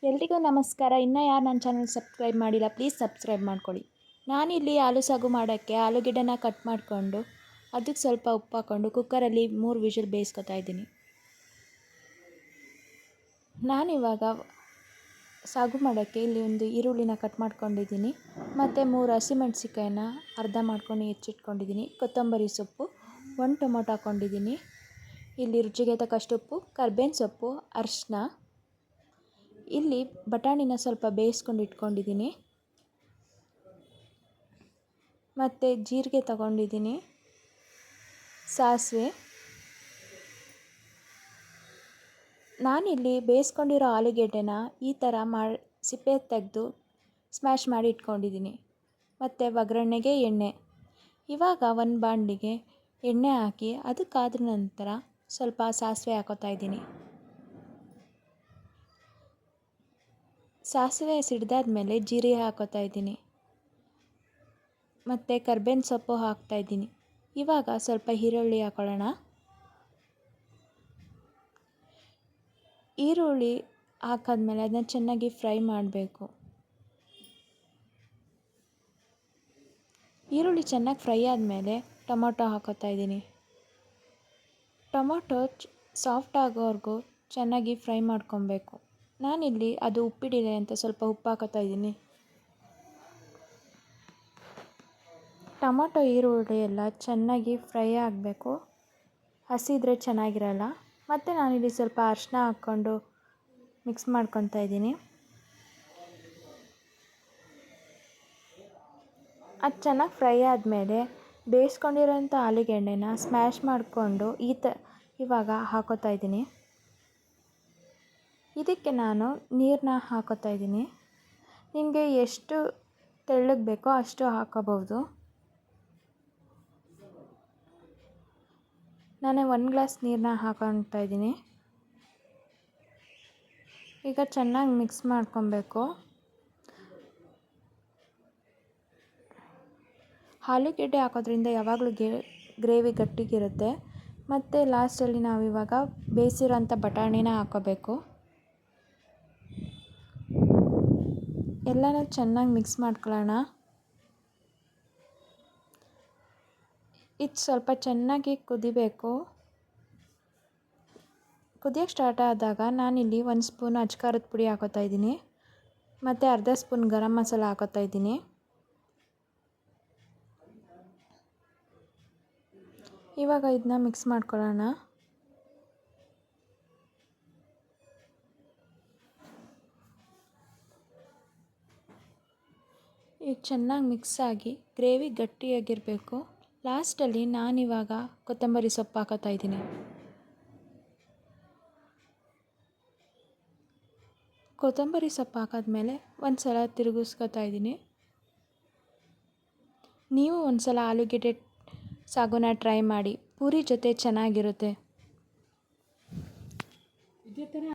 ಎಲ್ರಿಗೂ ನಮಸ್ಕಾರ. ಇನ್ನೂ ಯಾರು ನನ್ನ ಚಾನಲ್ ಸಬ್ಸ್ಕ್ರೈಬ್ ಮಾಡಿಲ್ಲ ಪ್ಲೀಸ್ ಸಬ್ಸ್ಕ್ರೈಬ್ ಮಾಡ್ಕೊಳ್ಳಿ. ನಾನಿಲ್ಲಿ ಆಲೂ ಸಾಗು ಮಾಡೋಕ್ಕೆ ಆಲೂಗೆಡ್ಡೆನ ಕಟ್ ಮಾಡಿಕೊಂಡು ಅದಕ್ಕೆ ಸ್ವಲ್ಪ ಉಪ್ಪು ಹಾಕ್ಕೊಂಡು ಕುಕ್ಕರಲ್ಲಿ 3 ವಿಷಲ್ ಬೇಯಿಸ್ಕೊತಾ ಇದ್ದೀನಿ. ನಾನಿವಾಗ ಸಾಗು ಮಾಡೋಕ್ಕೆ ಇಲ್ಲಿ ಒಂದು ಈರುಳ್ಳಿನ ಕಟ್ ಮಾಡ್ಕೊಂಡಿದ್ದೀನಿ ಮತ್ತು 3 ಹಸಿಮೆಣ್ಸಿಕಾಯಿನ ಅರ್ಧ ಮಾಡ್ಕೊಂಡು ಹೆಚ್ಚಿಟ್ಕೊಂಡಿದ್ದೀನಿ. ಕೊತ್ತಂಬರಿ ಸೊಪ್ಪು, 1 ಟೊಮೊಟೊ ಹಾಕ್ಕೊಂಡಿದ್ದೀನಿ. ಇಲ್ಲಿ ರುಚಿಗೆ ತಕ್ಕಷ್ಟು ಉಪ್ಪು, ಕರ್ಬೇವಿನ ಸೊಪ್ಪು, ಅರಿಶಿನ, ಇಲ್ಲಿ ಬಟಾಣಿನ ಸ್ವಲ್ಪ ಬೇಯಿಸ್ಕೊಂಡು ಇಟ್ಕೊಂಡಿದ್ದೀನಿ ಮತ್ತು ಜೀರಿಗೆ ತಗೊಂಡಿದ್ದೀನಿ, ಸಾಸಿವೆ. ನಾನಿಲ್ಲಿ ಬೇಯಿಸ್ಕೊಂಡಿರೋ ಆಲೂಗೆಡ್ಡೆನ ಈ ಥರ ಸಿಪ್ಪೆ ತೆಗೆದು ಸ್ಮ್ಯಾಶ್ ಮಾಡಿ ಇಟ್ಕೊಂಡಿದ್ದೀನಿ ಮತ್ತು ಒಗ್ಗರಣೆಗೆ ಎಣ್ಣೆ. ಇವಾಗ ಒಂದು ಬಾಣಲಿಗೆ ಎಣ್ಣೆ ಹಾಕಿ ಅದಕ್ಕಾದ ನಂತರ ಸ್ವಲ್ಪ ಸಾಸಿವೆ ಹಾಕೋತಾ ಇದ್ದೀನಿ. ಸಾಸಿವೆ ಸಿಡ್ದಾದ್ಮೇಲೆ ಜೀರಿಗೆ ಹಾಕೋತಾ ಇದ್ದೀನಿ ಮತ್ತು ಕರ್ಬೇವಿನ ಸೊಪ್ಪು ಹಾಕ್ತಾಯಿದ್ದೀನಿ. ಇವಾಗ ಸ್ವಲ್ಪ ಈರುಳ್ಳಿ ಹಾಕೊಳ್ಳೋಣ. ಈರುಳ್ಳಿ ಹಾಕಾದ್ಮೇಲೆ ಅದನ್ನ ಚೆನ್ನಾಗಿ ಫ್ರೈ ಮಾಡಬೇಕು. ಈರುಳ್ಳಿ ಚೆನ್ನಾಗಿ ಫ್ರೈ ಆದಮೇಲೆ ಟೊಮೊಟೊ ಹಾಕೋತಾ ಇದ್ದೀನಿ. ಟೊಮೊಟೊ ಸಾಫ್ಟ್ ಆಗೋವರೆಗೂ ಚೆನ್ನಾಗಿ ಫ್ರೈ ಮಾಡ್ಕೊಬೇಕು. ನಾನಿಲ್ಲಿ ಅದು ಉಪ್ಪಿಡಿದೆ ಅಂತ ಸ್ವಲ್ಪ ಉಪ್ಪು ಹಾಕೋತಾ ಇದ್ದೀನಿ. ಟೊಮೊಟೊ ಈರುಳ್ಳಿ ಎಲ್ಲ ಚೆನ್ನಾಗಿ ಫ್ರೈ ಆಗಬೇಕು, ಹಸಿದ್ರೆ ಚೆನ್ನಾಗಿರಲ್ಲ. ಮತ್ತು ನಾನಿಲ್ಲಿ ಸ್ವಲ್ಪ ಅರಿಶಿನ ಹಾಕ್ಕೊಂಡು ಮಿಕ್ಸ್ ಮಾಡ್ಕೊತಾ ಇದ್ದೀನಿ. ಅದು ಚೆನ್ನಾಗಿ ಫ್ರೈ ಆದಮೇಲೆ ಬೇಯಿಸ್ಕೊಂಡಿರೋಂಥ ಆಲೂಗೆಡ್ಡೆನ ಸ್ಮ್ಯಾಶ್ ಮಾಡಿಕೊಂಡು ಇವಾಗ ಹಾಕೋತಾ ಇದ್ದೀನಿ. ಇದಕ್ಕೆ ನಾನು ನೀರನ್ನ ಹಾಕೋತಾ ಇದ್ದೀನಿ. ನಿಮಗೆ ಎಷ್ಟು ತೆಳ್ಳಗೆ ಬೇಕೋ ಅಷ್ಟು ಹಾಕೋಬಹುದು. ನಾನು 1 ಗ್ಲಾಸ್ ನೀರನ್ನ ಹಾಕೊತಾ ಇದ್ದೀನಿ. ಈಗ ಚೆನ್ನಾಗಿ ಮಿಕ್ಸ್ ಮಾಡ್ಕೊಬೇಕು. ಆಲೂಗೆಡ್ಡೆ ಹಾಕೋದ್ರಿಂದ ಯಾವಾಗಲೂ ಗ್ರೇವಿ ಗಟ್ಟಿಗಿರುತ್ತೆ. ಮತ್ತು ಲಾಸ್ಟಲ್ಲಿ ನಾವಿವಾಗ ಬೇಯಿಸಿರೋಂಥ ಬಟಾಣಿನ ಹಾಕೋಬೇಕು. ಎಲ್ಲನೂ ಚೆನ್ನಾಗಿ ಮಿಕ್ಸ್ ಮಾಡ್ಕೊಳ್ಳೋಣ. ಇದು ಸ್ವಲ್ಪ ಚೆನ್ನಾಗಿ ಕುದಿಬೇಕು. ಕುದಿಯೋಕ್ಕೆ ಸ್ಟಾರ್ಟ್ ಆದಾಗ ನಾನಿಲ್ಲಿ 1 ಸ್ಪೂನ್ ಅಚ್ಕಾರದ ಪುಡಿ ಹಾಕೋತಾ ಇದ್ದೀನಿ ಮತ್ತು ಅರ್ಧ ಸ್ಪೂನ್ ಗರಂ ಮಸಾಲ ಹಾಕೋತಾ ಇದ್ದೀನಿ. ಇವಾಗ ಇದನ್ನ ಮಿಕ್ಸ್ ಮಾಡ್ಕೊಳ್ಳೋಣ. ಇದು ಚೆನ್ನಾಗಿ ಮಿಕ್ಸ್ ಆಗಿ ಗ್ರೇವಿ ಗಟ್ಟಿಯಾಗಿರಬೇಕು. ಲಾಸ್ಟಲ್ಲಿ ನಾನಿವಾಗ ಕೊತ್ತಂಬರಿ ಸೊಪ್ಪು ಹಾಕೋತಾ ಇದ್ದೀನಿ. ಕೊತ್ತಂಬರಿ ಸೊಪ್ಪು ಹಾಕಿದ್ಮೇಲೆ ಒಂದು ಸಲ ತಿರುಗಿಸ್ಕೊತಾ ಇದ್ದೀನಿ. ನೀವು ಒಂದು ಸಲ ಆಲೂಗೆಡ್ಡೆ ಸಾಗುನ ಟ್ರೈ ಮಾಡಿ, ಪೂರಿ ಜೊತೆ ಚೆನ್ನಾಗಿರುತ್ತೆ.